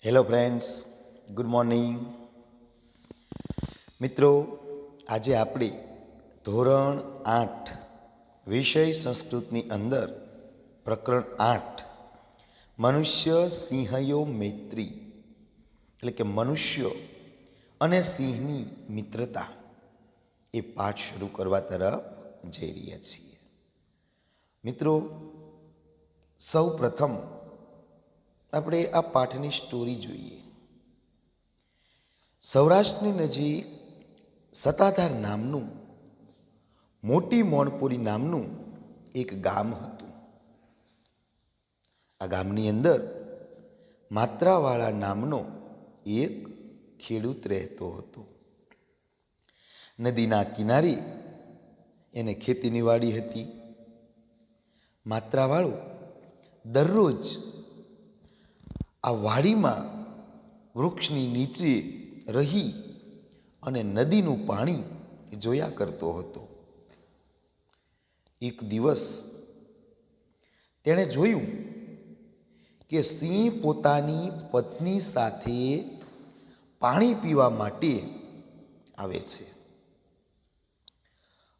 Hello friends, good morning. મિત્રો, આજે આપણે ધોરણ 8 વિષય સંસ્કૃતની અંદર પ્રકરણ 8 મનુષ્ય સિંહયો મૈત્રી એટલે કે મનુષ્ય અને સિંહની મિત્રતા એ પાઠ શરૂ કરવા તરફ જઈ રહ્યા છીએ. મિત્રો, સૌ પ્રથમ આપણે આ પાઠની સ્ટોરી જોઈએ. સૌરાષ્ટ્રની નજીક સતાધાર નામનું મોટી મોણપુરી નામનું એક ગામ હતું. આ ગામની અંદર માત્રાવાળા નામનો એક ખેડૂત રહેતો હતો. નદીના કિનારે એને ખેતીની વાડી હતી. માત્રાવાળો દરરોજ આ વાડીમાં વૃક્ષની નીચે રહી અને નદીનું પાણી જોયા કરતો હતો. એક દિવસ તેણે જોયું કે સિંહ પોતાની પત્ની સાથે પાણી પીવા માટે આવે છે.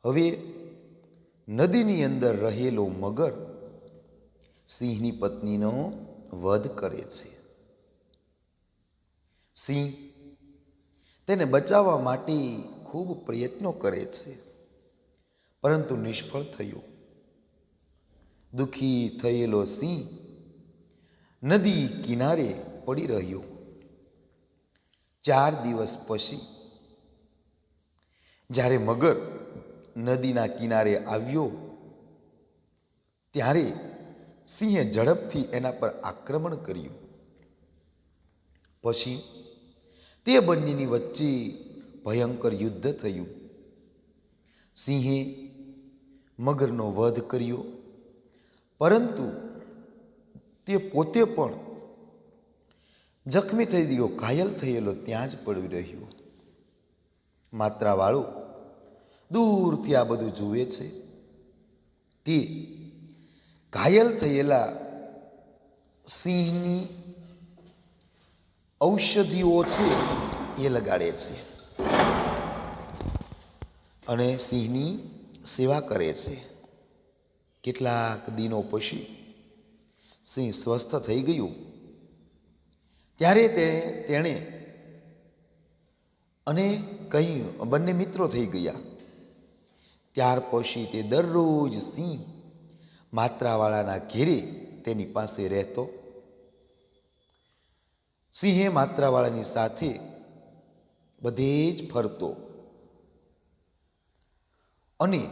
હવે નદીની અંદર રહેલો મગર સિંહની પત્નીનો વધ કરે છે. સિંહ તેને બચાવવા માટે ખૂબ પ્રયત્નો કરે છે, પરંતુ નિષ્ફળ થયો. દુઃખી થયેલો સિંહ નદી કિનારે પડી રહ્યો. 4 દિવસ પછી જ્યારે મગર નદીના કિનારે આવ્યો ત્યારે સિંહે ઝડપથી એના પર આક્રમણ કર્યું. પછી તે બંનેની વચ્ચે ભયંકર યુદ્ધ થયું. સિંહે મગરનો વધ કર્યો, પરંતુ તે પોતે પણ જખમી થઈ ગયો, ઘાયલ થયેલો ત્યાં જ પડી રહ્યો. માત્રાવાળો દૂરથી આ બધું જુએ છે. તે ઘાયલ થયેલા સિંહની ઔષધિઓ છે એ લગાડે છે અને સિંહની સેવા કરે છે. કેટલાક દિનો પછી સિંહ સ્વસ્થ થઈ ગયું. ત્યારે તેણે અને કહ્યું, બંને મિત્રો થઈ ગયા. ત્યાર પછી તે દરરોજ સિંહ માત્રાવાળાના ઘેરે તેની પાસે રહેતો. સિંહે માત્રાવાળાની સાથે બધે જ ફરતો અને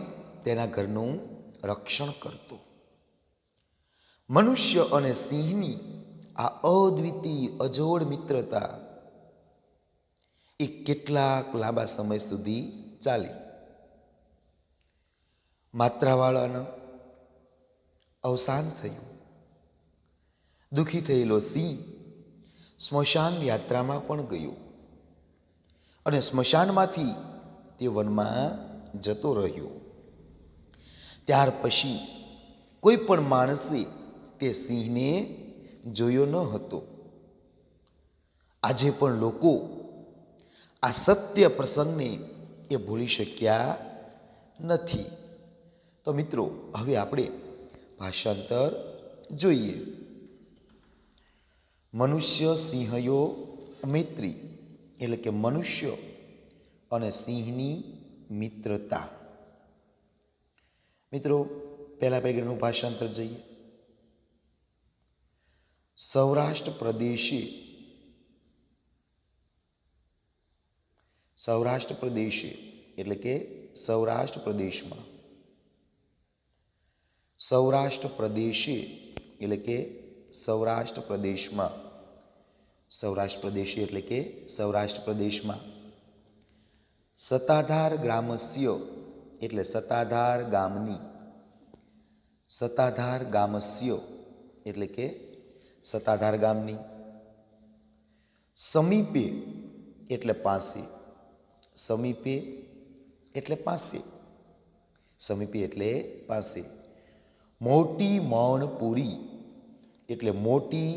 તેના ઘરનું રક્ષણ કરતો. મનુષ્ય અને સિંહની આ અદ્વિતીય અજોડ મિત્રતા એ કેટલાક લાંબા સમય સુધી ચાલી. માત્રાવાળાનું અવસાન થયું. દુઃખી થયેલો સિંહ સ્મશાન યાત્રામાં પણ ગયો અને સ્મશાનમાંથી તે વનમાં જતો રહ્યો. ત્યાર પછી કોઈ પણ માણસે તે સિંહને જોયો ન હતો. આજે પણ લોકો આ સત્ય પ્રસંગને એ ભૂલી શક્યા નથી. તો મિત્રો, હવે આપણે ભાષાંતર જોઈએ. મનુષ્ય સિંહયો મૈત્રી એટલે કે મનુષ્ય અને સિંહની મિત્રતા. મિત્રો, પહેલા પેગનું ભાષાંતર જોઈએ. સૌરાષ્ટ્ર પ્રદેશે એટલે કે સૌરાષ્ટ્ર પ્રદેશમાં. સૌરાષ્ટ્ર પ્રદેશે એટલે કે સૌરાષ્ટ્ર પ્રદેશમાં. સૌરાષ્ટ્ર પ્રદેશે એટલે કે સૌરાષ્ટ્ર પ્રદેશમાં. સતાધાર ગ્રામસ્ય એટલે સતાધાર ગામની. સતાધાર ગામસ્ય એટલે કે સતાધાર ગામની. સમીપે એટલે પાસે. સમીપે એટલે પાસે. સમીપે એટલે પાસે. મોટી મોણપુરી એટલે મોટી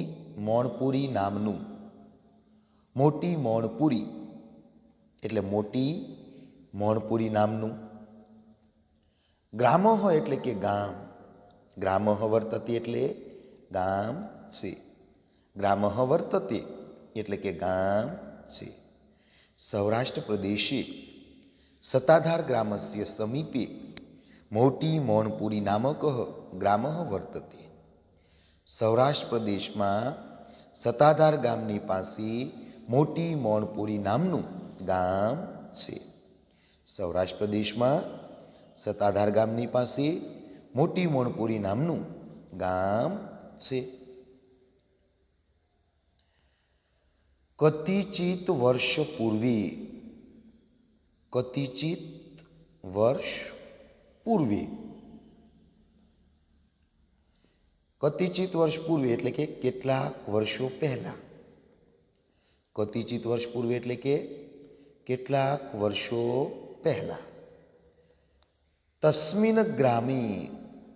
મોણપુરી નામનું. મોટી મોણપુરી એટલે મોટી મોણપુરી નામનું. ગ્રામઃ એટલે કે ગામ. ગ્રામઃ વર્તતે એટલે ગામ છે. ગ્રામઃ વર્તતે એટલે કે ગામ છે. સૌરાષ્ટ્ર પ્રદેશે સતાધાર ગ્રામસ્ય સમીપે મોટી મોણપુરી નામક ગ્રામઃ વર્તતે. સૌરાષ્ટ્ર પ્રદેશમાં સતાધાર ગામની પાસે મોટી મોણપુરી નામનું ગામ છે. સૌરાષ્ટ્ર પ્રદેશમાં સતાધાર ગામની પાસે મોટી મોણપુરી નામનું ગામ છે. કતિચિત વર્ષ પૂર્વે. કતિચિત વર્ષ પૂર્વે. કતિચિત વર્ષ પૂર્વે એટલે કે કેટલાક વર્ષો પહેલા. કતિચિત વર્ષ પૂર્વે એટલે કે કેટલાક વર્ષો પહેલા. તસ્મિન ગ્રામે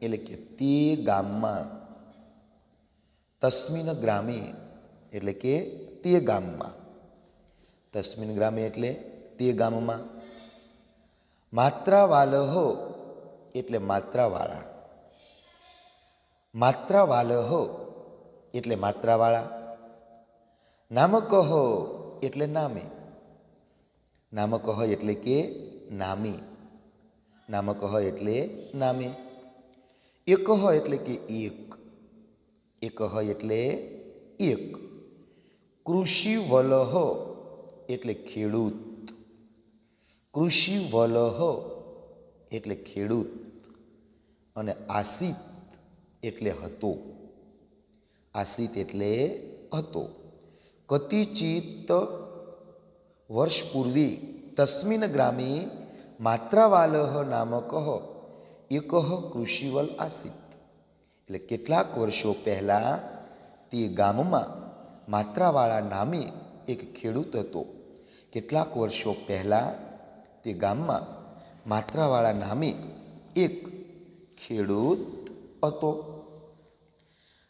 એટલે કે તે ગામમાં. તસ્મિન ગ્રામે એટલે કે તે ગામમાં. તસ્મિન ગ્રામે એટલે તે ગામમાં. માત્રાવાલહ એટલે માત્રાવાળા. માત્રાવાલહ એટલે માત્રાવાળા. નામકઃ એટલે નામે. નામકઃ એટલે કે નામે. નામકઃ એટલે નામે. એકઃ એટલે કે એક. એકઃ એટલે એક. કૃષિવલહ એટલે ખેડૂત. કૃષિવલહ એટલે ખેડૂત. અને આસિત એટલે હતો. આસિત એટલે હતો. કતિચિત વર્ષ પૂર્વે તસ્મિન ગ્રામે માત્રાવાલહ નામકઃ એકઃ કૃષિવલ આસિત. એટલે કેટલાક વર્ષો પહેલાં તે ગામમાં માત્રાવાળા નામે એક ખેડૂત હતો. કેટલાક વર્ષો પહેલાં તે ગામમાં માત્રાવાળા નામે એક ખેડૂત હતો.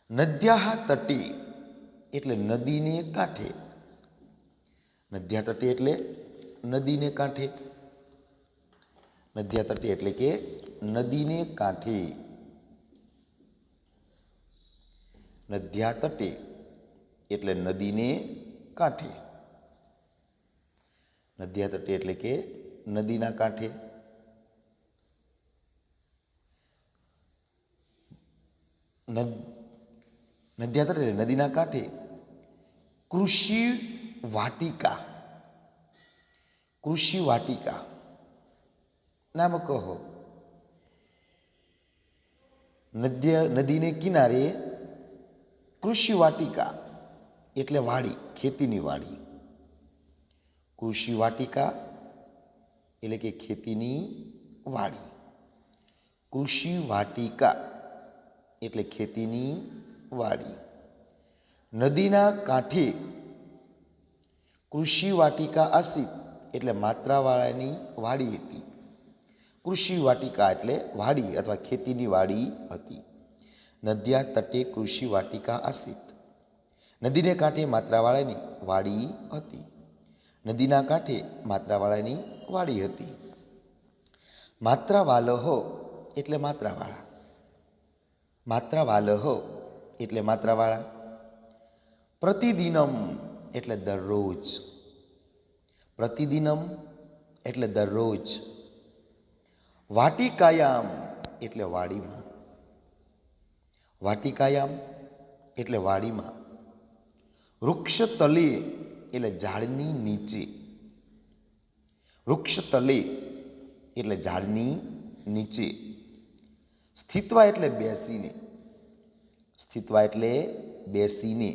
નદ્યાઃ તટે એટલે નદીને કાંઠે. નદ્યા તટે એટલે નદીને કાંઠે. નદ્યા તટે એટલે કે નદીને કાંઠે. નદ્યા તટે એટલે નદીને કાંઠે. નદ્યા તટે એટલે કે નદીના કાંઠે. નદ્યા તટે એટલે નદીના કાંઠે. કૃષિ વાટિકા. કૃષિ વાટિકા. નામકઃ નદીને કિનારે કૃષિ વાટિકા એટલે વાડી, ખેતીની વાડી. કૃષિ વાટિકા એટલે કે ખેતીની વાડી. કૃષિ વાટિકા એટલે ખેતીની વાડી. નદીના કાંઠે કૃષિ વાટિકા આસિત એટલે માત્રાવાળાની વાડી હતી. કૃષિ વાટિકા એટલે વાડી અથવા ખેતીની વાડી હતી. નદ્યા તટે કૃષિ વાટિકા આસિત. નદીને કાંઠે માત્રાવાળાની વાડી હતી. નદીના કાંઠે માત્રાવાળાની વાડી હતી. માત્રાવાલહ એટલે માત્રાવાળા. માત્રાવાલહ એટલે માત્રાવાળા. પ્રતિદિનમ એટલે દરરોજ. પ્રતિદિનમ એટલે દરરોજ. વાટિકાયામ એટલે વાડીમાં. વાટિકાયામ એટલે વાડીમાં. વૃક્ષ તલે એટલે ઝાડની નીચે. વૃક્ષ તલે એટલે ઝાડની નીચે. સ્થિત્વા એટલે બેસીને. સ્થિત્વા એટલે બેસીને.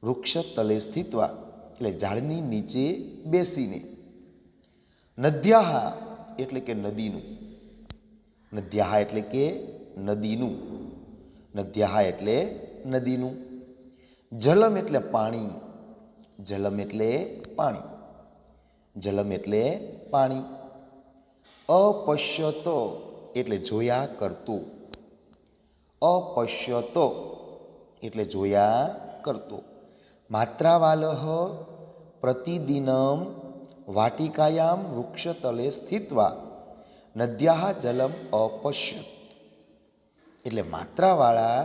વૃક્ષ તલે સ્થિત્વા એટલે ઝાડની નીચે બેસીને. નદ્યાઃ એટલે કે નદીનું. નદ્યાઃ એટલે કે નદીનું. નદ્યાઃ એટલે નદીનું. જલમ એટલે પાણી. જલમ એટલે પાણી. જલમ એટલે પાણી. અપશ્યતો એટલે જોયા કરતો. અપશ્યતો એટલે જોયા કરતો. માત્રાવાલઃ પ્રતિદિનમ વાટિકાયામ વૃક્ષતલે સ્થિત્વા નદ્યાઃ જલમ અપશ્યત. એટલે માત્રાવાળા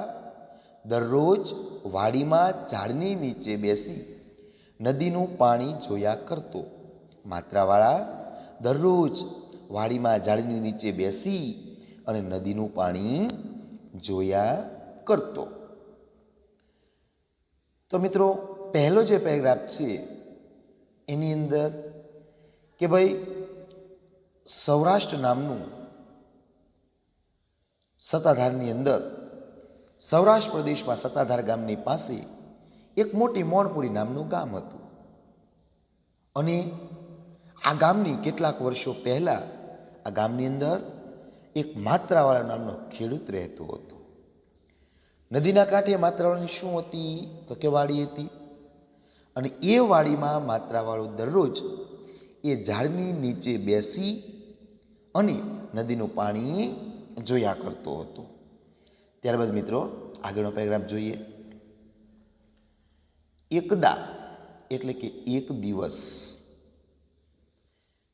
દરરોજ વાડીમાં ઝાડની નીચે બેસી નદીનું પાણી જોયા કરતો. માત્રાવાળા દરરોજ વાડીમાં ઝાડની નીચે બેસી અને નદીનું પાણી જોયા કરતો. તો મિત્રો, પહેલો જે પેરેગ્રાફ છે એની અંદર કે ભાઈ સૌરાષ્ટ્ર નામનું સત્તાધારની અંદર સૌરાષ્ટ્ર પ્રદેશમાં સત્તાધાર ગામની પાસે એક મોટી મોણપુરી નામનું ગામ હતું અને આ ગામની કેટલાક વર્ષો પહેલાં આ ગામની અંદર એક માત્રાવાળા નામનો ખેડૂત રહેતો હતો. નદીના કાંઠે માત્રાવાળાની શું હતી તો કે વાડી હતી અને એ વાડીમાં માત્રાવાળો દરરોજ એ ઝાડની નીચે બેસી અને નદીનું પાણી જોયા કરતો હતો. ત્યારબાદ મિત્રો આગળનો પેરેગ્રાફ જોઈએ. એકદા એટલે કે એક દિવસ.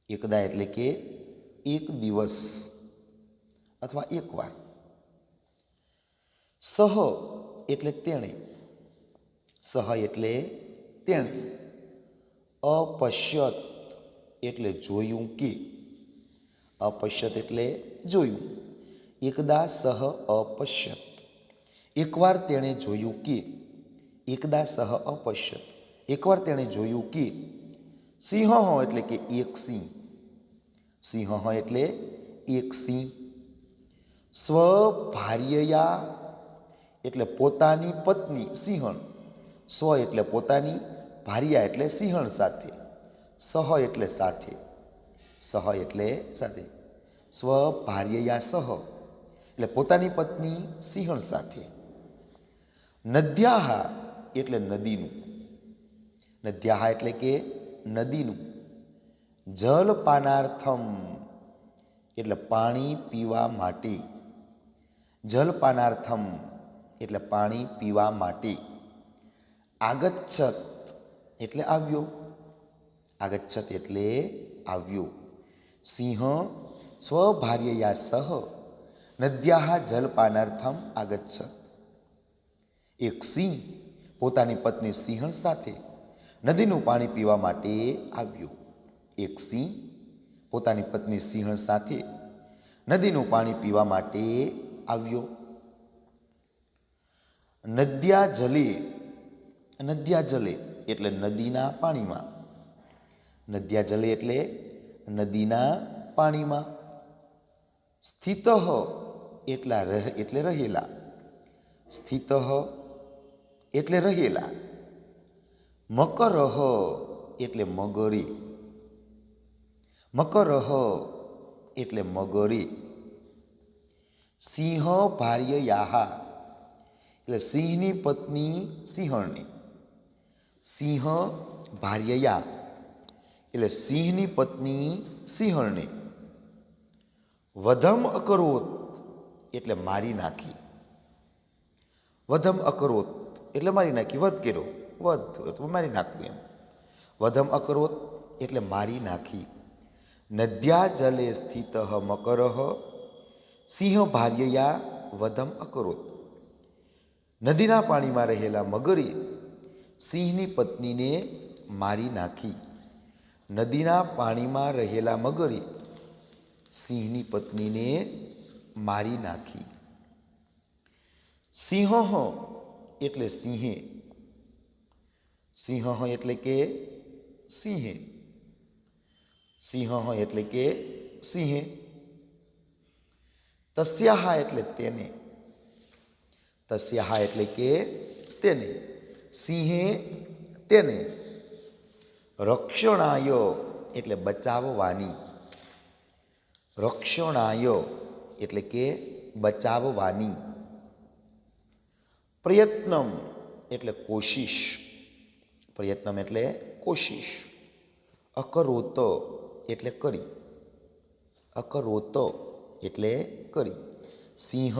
એકદા એટલે કે એક દિવસ અથવા એકવાર. સહ એટલે તેણે. સહ એટલે તેણે. અપશ્યત એટલે જોયું કે. અપશ્યત એટલે જોયું. એકદા સહ અપશ્યત. એકવાર તેણે જોયું કે. એકદા સહ અપશ્યત. એકવાર તેણે જોયું કે. સિંહ એટલે કે એક સિંહ. સિંહ એટલે એક સિંહ. સ્વભાર્યયા એટલે પોતાની પત્ની સિંહણ. સ્વ એટલે પોતાની, ભાર્યા એટલે સિંહણ સાથે. સહ એટલે સાથે. સહ એટલે સાથે. સ્વભાર્યયા સહ એટલે પોતાની પત્ની સિંહણ સાથે. નદ્યાઃ એટલે નદીનું. નદ્યાઃ એટલે કે નદીનું. જલપાનાર્થમ એટલે પાણી પીવા માટે. જલપાનાર્થમ એટલે પાણી પીવા માટે. આગચ્છત એટલે આવ્યો. આગચ્છત એટલે આવ્યો. સિંહ સ્વભાર્યયા સહ નદ્યાઃ જલપાનાર્થમ આગચ્છત. એક સિંહ પોતાની પત્ની સિંહણ સાથે નદીનું પાણી પીવા માટે આવ્યો. એક સિંહ પોતાની પત્ની સિંહણ સાથે નદીનું પાણી પીવા માટે આવ્યો. નદ્યા જલે. નદ્યા જલે એટલે નદીના પાણીમાં. નદ્યા જલે એટલે નદીના પાણીમાં. સ્થિતઃ એટલે રહેલા. સ્થિતઃ એટલે રહેલા. મકરઃ એટલે મગરે. મકરઃ એટલે મગરે. સિંહ ભાર્યયાહ એટલે સિંહની પત્ની સિંહણને. સિંહ ભાર્યયા એટલે સિંહની પત્ની સિંહણને. વધમ અકરોત એટલે મારી નાખી. વધમ અકરોત એટલે મારી નાખી. વધ કર્યો. વધ મારી નાખવું એમ. વધમ અકરોત એટલે મારી નાખી. નદ્યા જલે સ્થિત મકરઃ સિંહ ભાર્યયા વધમ અકરોત. નદીના પાણીમાં રહેલા મગરે સિંહની પત્નીને મારી નાખી. નદીના પાણીમાં રહેલા મગરે સિંહની પત્નીને મારી નાખી. સિંહ એટલે સિંહે. સિંહ એટલે કે સિંહે. સિંહ એટલે કે સિંહે. તસ્યાહ એટલે તેને. તસ્યાહ એટલે કે તેને. સિંહે તેને. રક્ષણાય એટલે બચાવવાની. રક્ષણાય એટલે કે બચાવવાની. પ્રયત્નમ એટલે કોશિશ. પ્રયત્નમ એટલે કોશિશ. અકરોત એટલે કરી. અકરોત એટલે કરી. સિંહ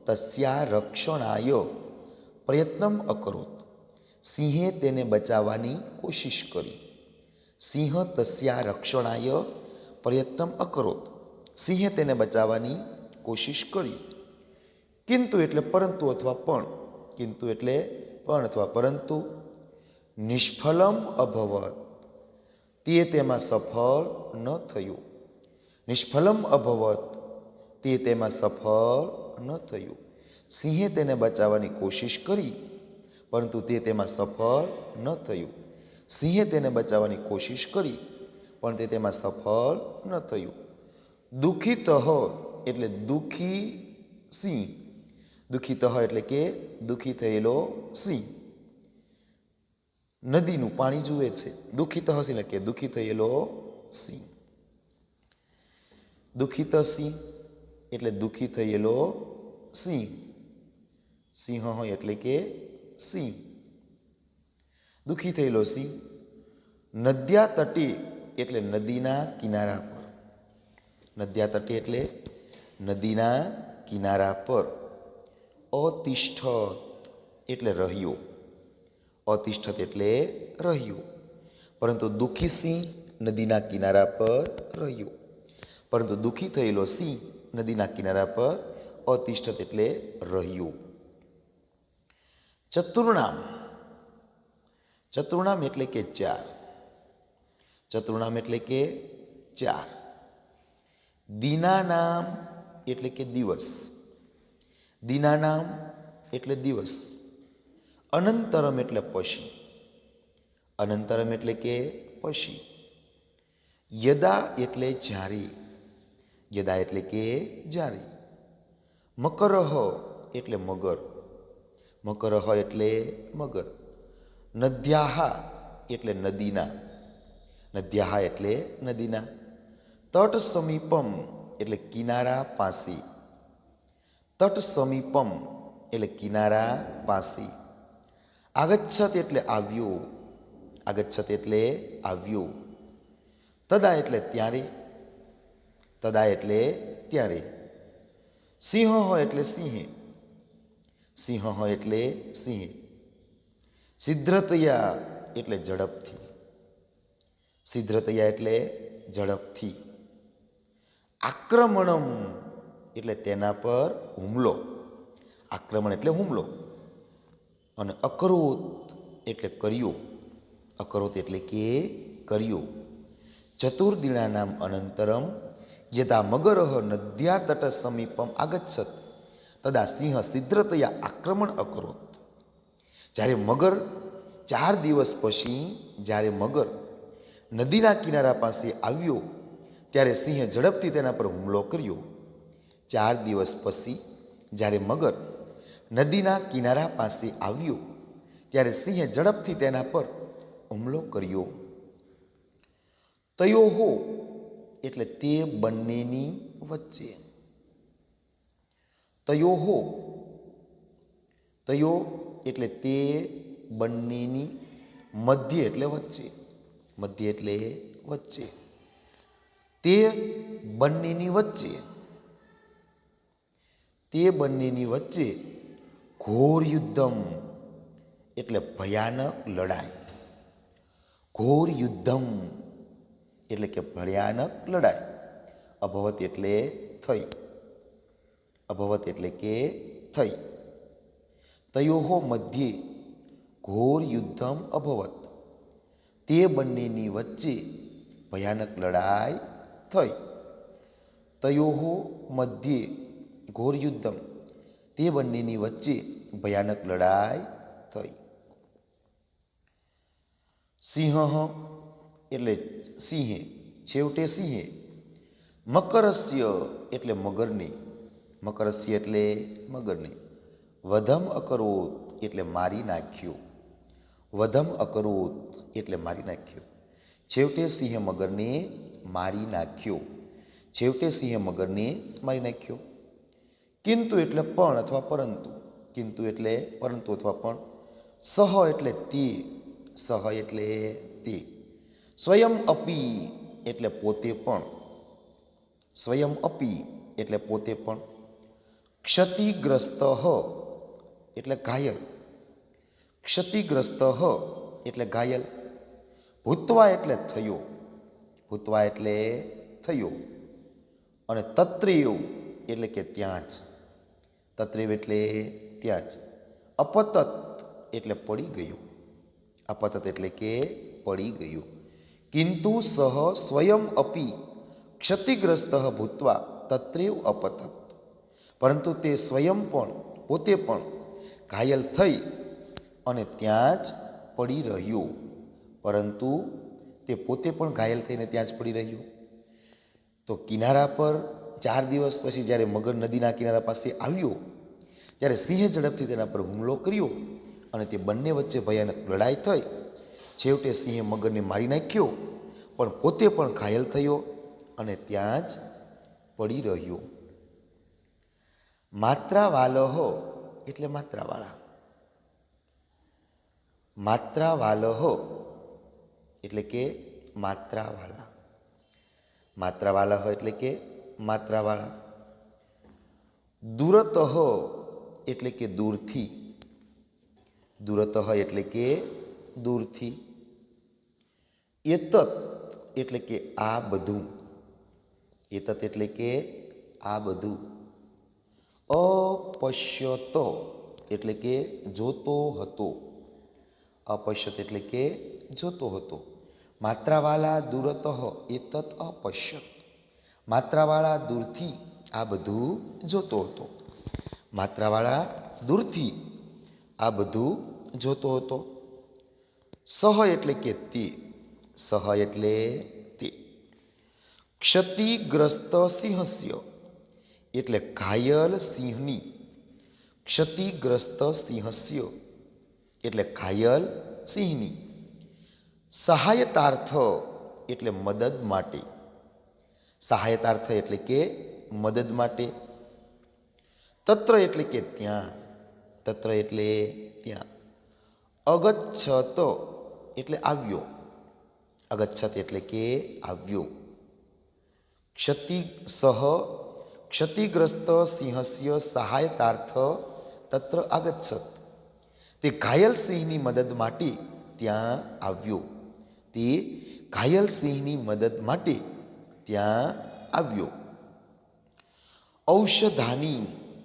તસ્યા રક્ષણાય પ્રયત્નમ અકરોત. સિંહે તેને બચાવવાની કોશિશ કરી. સિંહ તસ્યા રક્ષણાય પ્રયત્નમ અકરોત. સિંહે તેને બચાવવાની કોશિશ કરી. કિંતુ એટલે પરંતુ અથવા પણ, કિંતુ એટલે પણ અથવા પરંતુ, નિષ્ફલમ અભવત. તે તેમાં સફળ ન થયું. નિષ્ફલમ અભવત. તે તેમાં સફળ ન થયું. સિંહે તેને બચાવવાની કોશિશ કરી, પરંતુ તે તેમાં સફળ ન થયું. સિંહે તેને બચાવવાની કોશિશ કરી, પણ તે તેમાં સફળ ન થયું. દુઃખિતઃ એટલે દુઃખી સિંહ. દુઃખિતઃ એટલે કે દુઃખી થયેલો સિંહ. નદીનું પાણી જુએ છે. દુઃખિતઃ સિંહ એટલે કે દુઃખી થયેલો સિંહ. દુઃખિત સિંહ એટલે દુઃખી થયેલો સિંહ. સિંહ હોય એટલે કે સિંહ. દુઃખી થયેલો સિંહ. નદ્યા તટે એટલે નદીના કિનારા પર. નદ્યા તટે એટલે નદીના કિનારા પર. અતિષ્ઠત એટલે રહ્યો. અતિષ્ઠત એટલે રહ્યો. પરંતુ દુઃખી સિંહ નદીના કિનારા પર રહ્યો. પરંતુ દુઃખી થયેલો સિંહ નદીના કિનારા પર અતિષ્ઠત એટલે રહ્યો. ચતુર્ણામ. ચતુર્ણામ એટલે કે ચાર. ચતુર્ણામ એટલે કે ચાર. દીનાનામ એટલે કે દિવસ. દીનાનામ એટલે દિવસ. અનંતરમ એટલે પછી. અનંતરમ એટલે કે પછી. યદા એટલે જ્યારે. યદા એટલે કે જ્યારે. મકરહ એટલે મગર. મકરહ એટલે મગર. નદ્યાહા એટલે નદીના. નદ્યાહા એટલે નદીના. તટ સમીપમ એટલે કિનારા પાસે. તટ સમીપમ એટલે કિનારા પાસે. આગચ્છત એટલે આવ્યો. આગચ્છત એટલે આવ્યો. તદા એટલે ત્યારે. તદા એટલે ત્યારે. સિંહ હોય એટલે સિંહે. સિંહ હોય એટલે સિંહે. સિદ્ધતયા એટલે ઝડપથી. સિદ્ધતયા એટલે ઝડપથી. આક્રમણમ એટલે તેના પર હુમલો. આક્રમણ એટલે હુમલો. અને અકરોત એટલે કર્યો. અકરોત એટલે કે કર્યો. ચતુર્દિનાનામ અનંતરમ યદા મગરહ નદ્યા તટ સમીપમ આગચ્છત તદા સિંહ સિદ્ધતયા આક્રમણ અકરોત. જ્યારે મગર 4 દિવસ પછી જ્યારે મગર નદીના કિનારા પાસે આવ્યો ત્યારે સિંહે ઝડપથી તેના પર હુમલો કર્યો. 4 દિવસ પછી જ્યારે મગર નદીના કિનારા પાસે આવ્યો ત્યારે સિંહે ઝડપથી તેના પર હુમલો કર્યો. તયોહો એટલે તે બંનેની વચ્ચે. તયોહો. તયો એટલે તે બંનેની. મધ્ય એટલે વચ્ચે. મધ્ય એટલે વચ્ચે. તે બંનેની વચ્ચે. તે બંનેની વચ્ચે ઘોર યુદ્ધમ એટલે ભયાનક લડાઈ. ઘોર યુદ્ધમ એટલે કે ભયાનક લડાઈ. અભવત એટલે થઈ. અભવત એટલે કે થઈ. તયોહો મધ્યે ઘોર યુદ્ધમ અભવત. તે બંનેની વચ્ચે ભયાનક લડાઈ થઈ. તયોહો મધ્યે ઘોર યુદ્ધમ. તે બંનેની વચ્ચે ભયાનક લડાઈ થઈ. સિંહ એટલે સિંહે. છેવટે સિંહે. મકરસ્ય એટલે મગરને. મકરસ્ય એટલે મગરને. વધમ અકરોત એટલે મારી નાખ્યો. વધમ અકરોત એટલે મારી નાખ્યો. છેવટે સિંહે મગરને મારી નાખ્યો. છેવટે સિંહે મગરને મારી નાખ્યો. કિંતુ એટલે પણ અથવા પરંતુ. કિંતુ એટલે પરંતુ અથવા પણ. સહ એટલે તે. સહ એટલે તે. સ્વયં અપી એટલે પોતે પણ. સ્વયં અપી એટલે પોતે પણ. ક્ષતિગ્રસ્ત એટલે ઘાયલ. ક્ષતિગ્રસ્ત એટલે ઘાયલ, ભૂત્વા એટલે થયો, ભૂત્વા એટલે થયો, અને તત્રેવ એટલે કે ત્યાં જ, તત્રેવ એટલે ત્યાં જ, અપતત એટલે પડી ગયું, અપતત એટલે કે પડી ગયું, કિંતુ સહ સ્વયં અપી ક્ષતિગ્રસ્ત ભૂત્વા તત્રેવ અપતત, પરંતુ તે સ્વયં પણ પોતે પણ ઘાયલ થઈ અને ત્યાં જ પડી રહ્યો, પરંતુ તે પોતે પણ ઘાયલ થઈને ત્યાં જ પડી રહ્યો. તો કિનારા પર 4 દિવસ પછી જ્યારે મગર નદીના કિનારા પાસે આવ્યો ત્યારે સિંહે ઝડપથી તેના પર હુમલો કર્યો અને તે બંને વચ્ચે ભયાનક લડાઈ થઈ. છેવટે સિંહે મગરને મારી નાખ્યો, પણ પોતે પણ ઘાયલ થયો અને ત્યાં જ પડી રહ્યો. માત્રાવાલહ એટલે માત્રાવાળા, માત્રાવાલહ એટલે કે માત્રાવાળા, માત્રાવાલહ એટલે કે માત્રાવાળા. દૂરતઃ એટલે કે દૂરથી, દૂરતઃ એટલે કે દૂરથી. એતત એટલે કે આ બધું, એતત એટલે કે આ બધું. અપશ્યત એટલે કે જોતો હતો, અપશ્યત એટલે કે જોતો હતો. માત્રાવાળા દૂરતઃ એતત અપશ્યત, માત્રાવાળા દૂરથી આ બધું જોતો હતો, માત્રાવાળા દૂરથી આ બધું જોતો હતો. સહ એટલે કે તે, સહ એટલે તે. ક્ષતિગ્રસ્ત સિંહસ્ય એટલે ઘાયલ સિંહની, ક્ષતિગ્રસ્ત સિંહસ્ય એટલે ઘાયલ સિંહની. સહાયતાર્થ એટલે મદદ માટે, સહાયતાર્થ એટલે કે મદદ માટે. તત્ર એટલે કે ત્યાં, તત્ર એટલે ત્યાં. અગચ્છત એટલે આવ્યો, અગચ્છત એટલે કે આવ્યો. ક્ષતિગ્રસ્ત સિંહસ્ય સહાયતાર્થ તત્ર આગચ્છત, તે ઘાયલ સિંહની મદદ માટે ત્યાં આવ્યો, તે ઘાયલ સિંહની મદદ માટે ત્યાં આવ્યો. ઔષધાની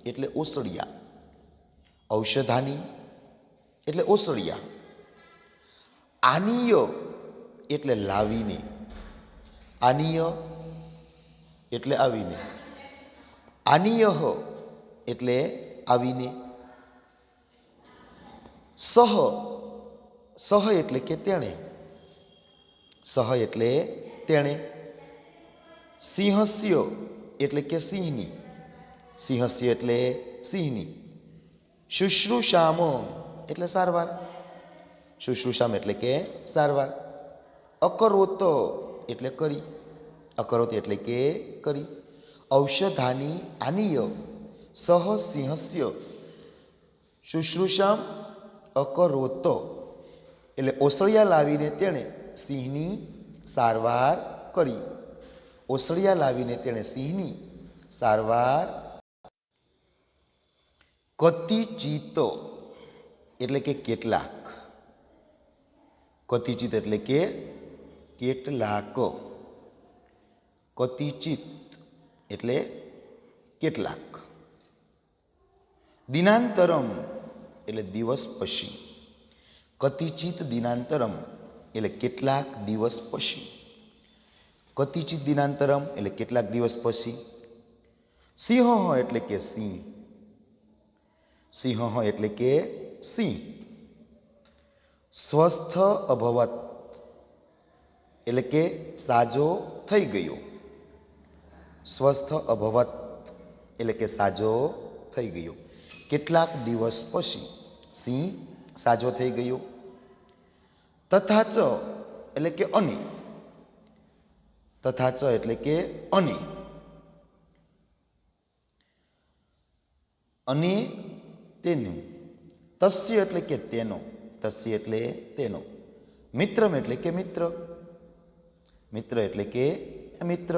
એટલે ઓસડિયા, ઔષધાની એટલે ઓસડિયા. આનીય એટલે લાવીને, આનીય એટલે આવીને. આનીય એટલે આવીને. સહ, સહ એટલે કે તેણે, સહ એટલે તેણે. સિંહસ્ય એટલે કે સિંહની, સિંહસ્ય એટલે સિંહની. શુશ્રુષામ એટલે સારવાર, શુશ્રુષામ એટલે કે સારવાર. અકરોત એટલે કરી, અકરોત એટલે કે કરી. ઔષધાની આનીય સહ સિંહસ્ય શુશ્રુષામ અકરોત એટલે ઓસળિયા લાવીને તેણે સિંહની સારવાર કરી, ઓસળિયા લાવીને તેણે સિંહની સારવાર. કતિચિત એટલે કે કેટલાક, કતિચિત એટલે કે કેટલાક, કતિચિત એટલે કેટલાક. દિનાંતરમ એટલે દિવસ પછી, કતિચિત દિનાંતરમ એટલે કેટલાક દિવસ પછી, કતિચિત દિનાંતરમ એટલે કેટલાક દિવસ પછી. સિંહ એટલે કે સિંહ, સિંહ એટલે કે સિંહ. સ્વસ્થ અભવત એટલે કે સાજો થઈ ગયો, સ્વસ્થ અભવત એટલે કે સાજો થઈ ગયો. કેટલાક દિવસ પછી સિંહ સાજો થઈ ગયો. તથા ચ એટલે કે અને, તથા ચ એટલે કે અને તેનું. તસ્ય એટલે કે તેનો, તસ્ય એટલે તેનો. મિત્રમ એટલે કે મિત્ર, મિત્ર એટલે કે મિત્ર.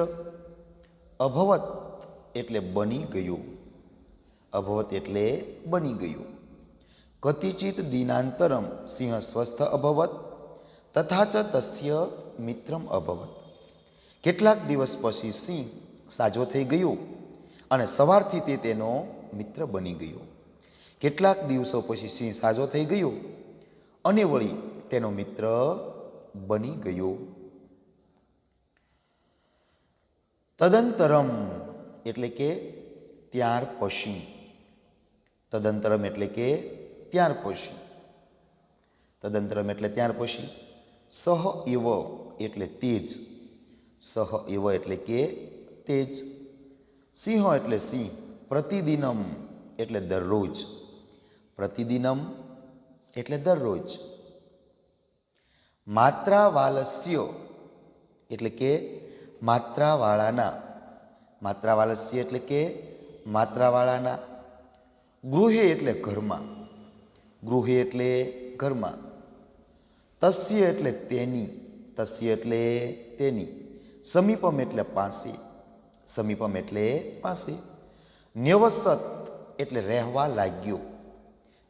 અભવત એટલે બની ગયું, અભવત એટલે બની ગયું. કતિચિત દિનાંતરમ સિંહ સ્વસ્થ અભવત તથા ચ તસ્ય મિત્રમ અભવત. કેટલાક દિવસ પછી સિંહ સાજો થઈ ગયો અને સવારથી તે તેનો મિત્ર બની ગયો. કેટલાક દિવસો પછી સિંહ સાજો થઈ ગયો અને વળી તેનો મિત્ર બની ગયો. તદંતરમ એટલે કે ત્યાર પછી. તદંતરમ એટલે કે ત્યાર પછી. તદંતરમ એટલે ત્યાર પછી. સહ એવ એટલે તેજ. સહ એવ એટલે કે તેજ. સિંહ એટલે સિંહ. પ્રતિદિનમ એટલે દરરોજ. પ્રતિદિનમ એટલે દરરોજ. માત્રાવાલસ્ય એટલે કે માત્રાવાળાના. માત્રાવાલસ્ય એટલે કે માત્રાવાળાના. ગૃહે એટલે ઘરમાં. ગૃહે એટલે ઘરમાં. તસ્ય એટલે તેની. તસ્ય એટલે તેની. સમીપમ એટલે પાસે. સમીપમ એટલે પાસે. ન્યવસત એટલે રહેવા લાગ્યો.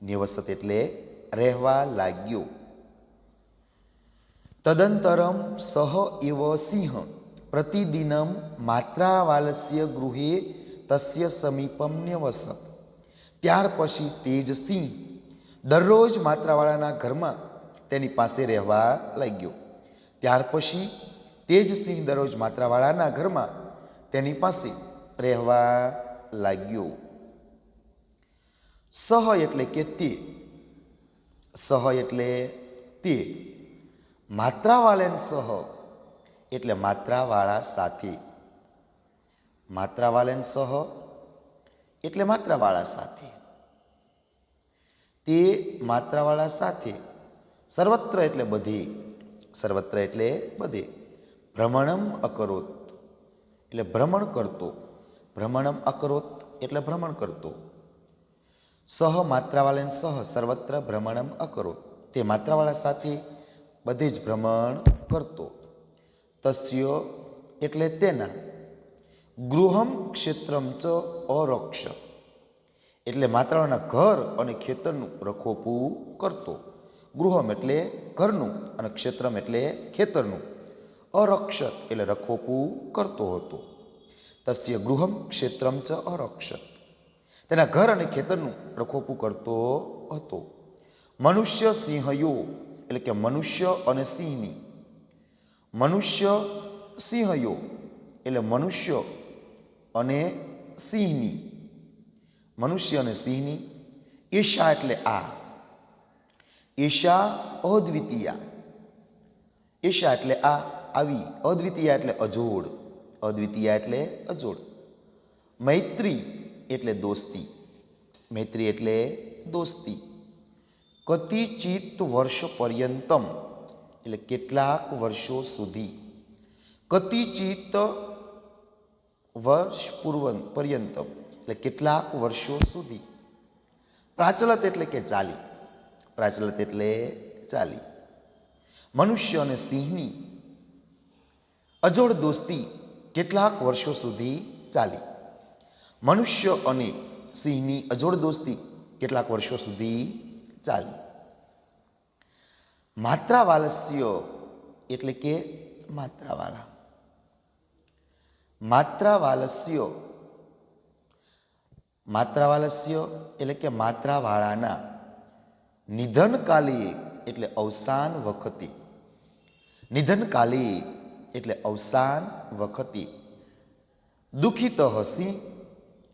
ન્યવસત એટલે રહેવા લાગ્યો. તદંતરમ સહ એવ સિંહ પ્રતિદિનમ માત્રાવાલસ્ય ગૃહે તસ્ય સમીપમ ન્યવસત. ત્યાર પછી તેજ સિંહ દરરોજ માત્રાવાળાના ઘરમાં તેની પાસે રહેવા લાગ્યો. ત્યાર પછી તેજ સિંહ દરરોજ માત્રાવાળાના ઘરમાં તેની પાસે રહેવા લાગ્યો. સહ એટલે કે તે. સહ એટલે તે. માત્રાવાલેન સહ એટલે માત્રાવાળા સાથે. માત્રાવાલેન સહ એટલે માત્રાવાળા સાથે. તે માત્રાવાળા સાથે. સર્વત્ર એટલે બધે. સર્વત્ર એટલે બધે. ભ્રમણમ અકરોત એટલે ભ્રમણ કરતો. ભ્રમણમ અકરોત એટલે ભ્રમણ કરતો. સહ માત્રાવાલેન સહ સર્વત્ર ભ્રમણમ અકરોત. તે માત્રાવાળા સાથે બધે જ ભ્રમણ કરતો. તસ્ય એટલે તેના. ગૃહમ ક્ષેત્રમ ચ અરક્ષ એટલે માત્રાવાળાના ઘર અને ખેતરનું રખોપું કરતો. ગૃહમ એટલે ઘરનું અને ક્ષેત્રમ એટલે ખેતરનું. અરક્ષત એટલે રખોપું કરતો હતો. તસ્ય ગૃહમ ક્ષેત્રમ ચ અરક્ષત તેના ઘર અને ખેતરનું રખોપું કરતો હતો. મનુષ્ય સિંહયો એટલે કે મનુષ્ય અને સિંહની. મનુષ્ય સિંહયો એટલે મનુષ્ય અને સિંહની. મનુષ્ય અને સિંહની. ઈશા એટલે આ. ઈશા અદ્વિતીયા. ઈશા એટલે આ આવી. અદ્વિતીયા એટલે અજોડ. અદ્વિતીયા એટલે અજોડ. મૈત્રી એટલે દોસ્તી. મૈત્રી એટલે દોસ્તી. કતિચિત વર્ષ પર્યંતમ એટલે કેટલાક વર્ષો સુધી. કતિચિત વર્ષ પર્યંતમ એટલે કેટલાક વર્ષો સુધી. પ્રાચલત એટલે કે ચાલી. પ્રાચલત એટલે ચાલી. મનુષ્ય અને સિંહની અજોડ દોસ્તી કેટલાક વર્ષો સુધી ચાલી. મનુષ્ય અને સિંહની અજોડ દોસ્તી કેટલાક વર્ષો સુધી ચાલી. માત્રાવાલસ્ય એટલે કે માત્રાવાળા. માત્રાવાલસ્ય. માત્રાવાલસ્ય એટલે કે માત્રાવાળાના. નિધનકાલે એટલે અવસાન વખતે. નિધનકાલે એટલે અવસાન વખતે. દુઃખિત સિંહ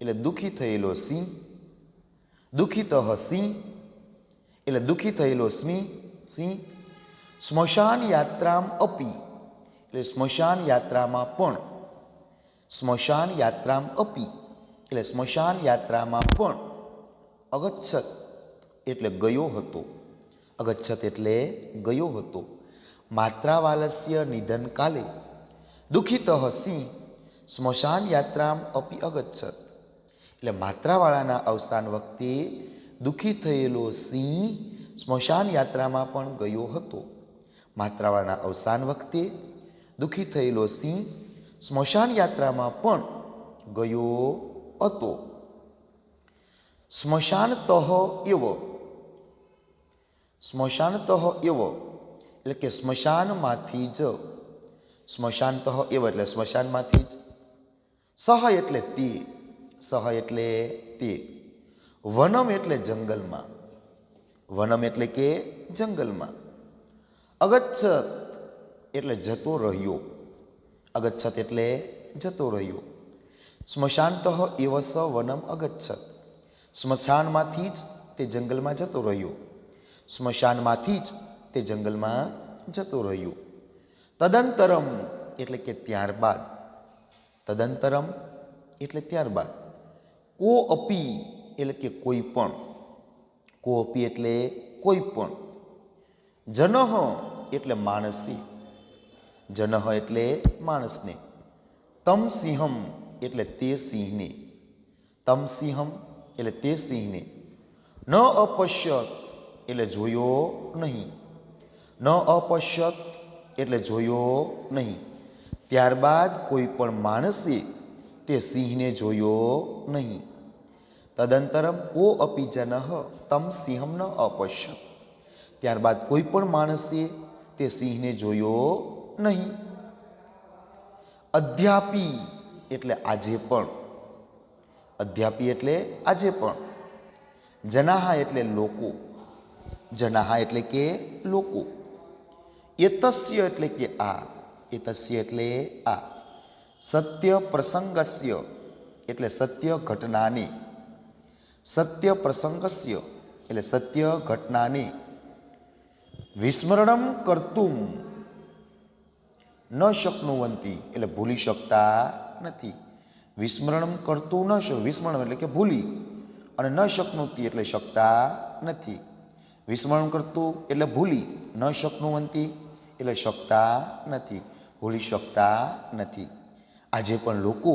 એટલે દુઃખી થયેલો સિંહ. દુઃખિત સિંહ એટલે દુઃખી થયેલો સિંહ. સ્મશાન યાત્રામ અપી એટલે સ્મશાન યાત્રામાં પણ. સ્મશાન યાત્રામ અપી એટલે સ્મશાન યાત્રામાં પણ. અગચ્છત એટલે ગયો હતો. અગચ્છત એટલે ગયો હતો. માત્રાવાલસ્ય નિધન કાલે દુઃખિત સિંહ સ્મશાન યાત્રામ અપી અગચ્છત એટલે માત્રાવાળાના અવસાન વખતે દુઃખી થયેલો સિંહ સ્મશાન યાત્રામાં પણ ગયો હતો. માત્રાવાળાના અવસાન વખતે દુઃખી થયેલો સિંહ સ્મશાન યાત્રામાં પણ ગયો હતો. સ્મશાનતઃ એવ સ્મશાનતઃ એવ એટલે કે સ્મશાનમાંથી જ, સ્મશાનતઃ એવ એટલે સ્મશાનમાંથી જ, સહ એટલે તે, સહ એટલે તે, વનમ એટલે જંગલમાં, વનમ એટલે કે જંગલમાં, અગચ્છત એટલે જતો રહ્યો, અગચ્છત એટલે જતો રહ્યો, સ્મશાનતઃ એવ સ વનમ અગચ્છત, સ્મશાનમાંથી જ તે જંગલમાં જતો રહ્યો, સ્મશાનમાંથી જ તે જંગલમાં જતો રહ્યો. તદંતરમ એટલે કે ત્યારબાદ, તદંતરમ એટલે ત્યારબાદ, કો અપી એટલે કે કોઈ પણ, કો અપી એટલે કોઈ પણ, જનઃ એટલે માણસી, જનઃ એટલે માણસને, તમ સિંહમ એટલે તે સિંહને, તમ સિંહમ એટલે તે સિંહને, ન અપશ્યત એટલે જોયો નહીં, ન અપશ્યત એટલે જોયો નહીં, ત્યારબાદ કોઈ પણ માણસે તે સિંહને જોયો નહીં. તદંતરમ કો અપી જનઃ તમ સિંહમ ન અપશ્યત, ત્યારબાદ કોઈ પણ માણસે તે સિંહને જોયો નહીં. અધ્યાપી એટલે આજે પણ, અધ્યાપી એટલે આજે પણ, જનાહા એટલે લોકો, જનાહા એટલે કે લોકો, એતસ્ય એટલે કે આ, એતસ્ય એટલે આ, સત્ય પ્રસંગસ્ય એટલે સત્ય ઘટનાને, સત્ય પ્રસંગસ્ય એટલે સત્ય ઘટનાને, વિસ્મરણમ કર્તુમ ન શક્નુવંતી એટલે ભૂલી શકતા નથી, વિસ્મરણમ કરતું ન શક, વિસ્મરણ એટલે કે ભૂલી, અને ન શકનુતી એટલે શકતા નથી, વિસ્મરણ કરતું એટલે ભૂલી, ન શકનુવંતી એટલે શકતા નથી, ભૂલી શકતા નથી. આજે પણ લોકો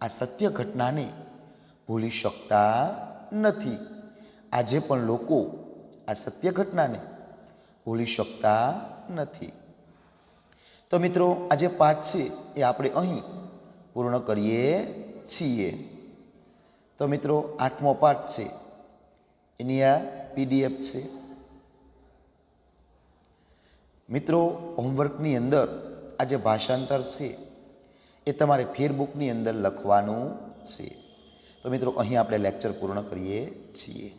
આ સત્ય ઘટનાને ભૂલી શકતા નથી, આજે પણ લોકો આ સત્ય ઘટનાને ભૂલી શકતા નથી. તો મિત્રો આ જે પાઠ છે એ આપણે અહીં પૂર્ણ કરીએ છીએ. તો મિત્રો 8મો પાઠ છે એની આ PDF છે. મિત્રો હોમવર્કની અંદર આ જે ભાષાંતર છે એ તમારે ફેરબુકની અંદર લખવાનું છે. તો મિત્રો અહીં આપણે લેક્ચર પૂર્ણ કરીએ છીએ.